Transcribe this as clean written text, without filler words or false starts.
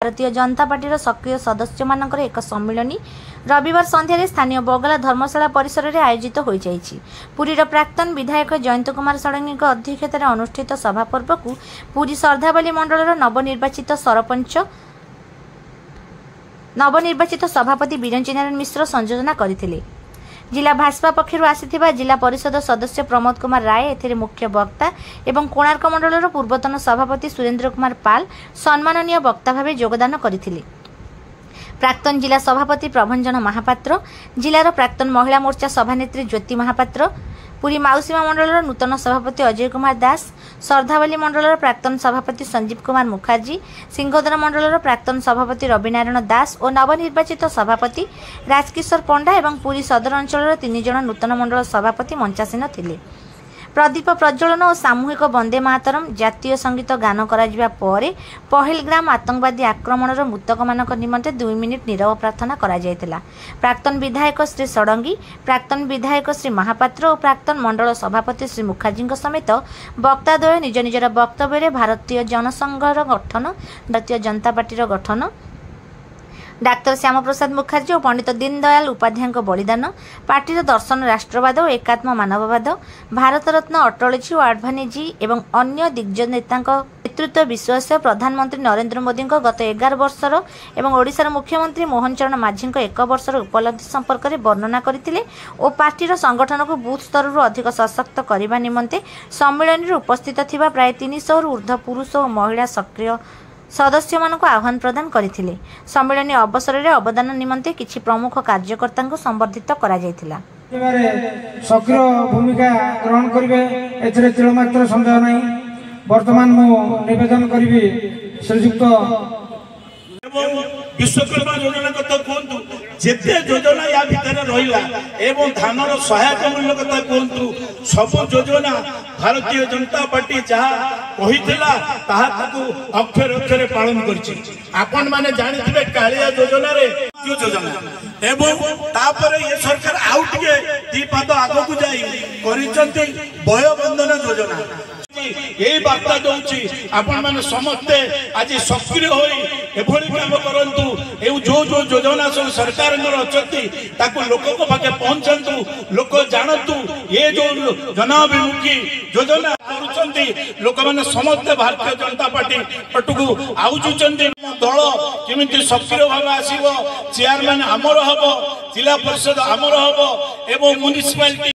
Bharatiya Janata party सक्रिय सदस्य मानकर एक सम्मिलनी रविवार संध्यारे स्थानीय बगला धर्मशाला परिसर में आयोजित हो जाइछि। पुरीर प्राक्तन विधायक जयंत कुमार षडंगी अध्यक्षतार अनुष्ठित सभा पर्व को पुरी श्रद्धावली मंडलर नवनिर्वाचित सभापति बिरंची नारायण मिश्र संयोजना करथिले। जिला भाजपा पक्षर आसिथिबा जिला परिषद सदस्य प्रमोद कुमार राय एथिरे मुख्य वक्ता एवं कोणार्क मंडलर पूर्वतन सभापति सुरेंद्र कुमार पाल सम्माननीय वक्ता भावे योगदान करथिले। प्राक्तन जिला सभापति प्रभंजन महापात्र, जिलार प्राक्तन महिला मोर्चा सभानेत्री ज्योति महापात्र, पुरी माउसीमा मंडलर नूतन सभापति अजय कुमार दास, श्रद्धावली मंडलर प्राक्तन सभापति संजीव कुमार मुखर्जी, सिंहदर मंडलर प्राक्तन सभापति रविनारायण दास और नवनिर्वाचित सभापति राजकिशोर पंडा एवं पुरी सदर अंचल 3 जन नूतन मंडल सभापति मंचासीन थिले। प्रदीप प्रज्वलन और सामूहिक वंदे मातरम जातीय संगीत गान करा परे पहलग्राम आतंकवादी आक्रमणर मृतक मानक निमंते 2 मिनिट नीरव प्रार्थना करा जायतिला। प्राक्तन विधायक श्री षडंगी, प्राक्तन विधायक श्री महापात्र और प्राक्तन मंडल सभापति श्री मुखर्जी समेत वक्ताद्वय निज निजर वक्तव्य भारतीय जनसंघर गठन, भारतीय जनता पार्टी गठन, डाक्टर श्याम प्रसाद मुखर्जी और पंडित दीनदयाल उपाध्याय बलिदान, पार्टीर दर्शन राष्ट्रवाद और एकात्म मानववाद, भारत रत्न अटलजी और आडवाणीजी एवं अन्य दिग्गज नेता नेतृत्व विश्वास प्रधानमंत्री नरेंद्र मोदी गत 11 वर्षर एवं ओडिशार मुख्यमंत्री मोहन चरण माझी 1 वर्षर उपलब्धि संपर्क में वर्णना करथिले और पार्टीर संगठन को बूथ स्तर अधिक सशक्त करने निमंते सम्मेलन में उपस्थित थिबा प्राय 300 ऊर्ध्व पुरुष और महिला सक्रिय सदस्य मानक आह्वान प्रदान करथिले। सम्मेलन अवसर में अवदान निमंते किछि प्रमुख कार्यकर्ता को संबर्धित करा जायतिला। सक्रिय भूमिका ग्रहण करिवे एथरे तिलमात्र संदेह नहीं। वर्तमान मु निवेदन करिवि श्रीयुक्त विश्वकर्मा योजना कथा कहतु जेते योजना या भितर रहिला एवं धानर सहायक मूल्य कथा कहतु सब योजना भारतीय जनता पार्टी जहा कहितला ताहा को अक्षर अक्षर पालन करछि। आपण माने जानिथिबे कालिया योजना रे योजना एवं तापर ये सरकार आउट के दी पाद आगो को जाई करिसंती वयोबंधन योजना यही वार्ता दूची। आपण माने समस्ते आज सक्रिय होई एभली काम करंतु ए जो जो योजना सब सरकार अच्छी ताकू लोक पाखे पहुंचतु, लोक जानतु ये जो जनाभिमुखी योजना करुचंती लोक माने समस्ते भारतीय जनता पार्टी पटकू आउचुचंती। दल केमिति सक्रिय भाव आसीबो, चेयरमैन आमर हबो, जिला परिषद आमर हबो एवं म्युनिसिपालिटी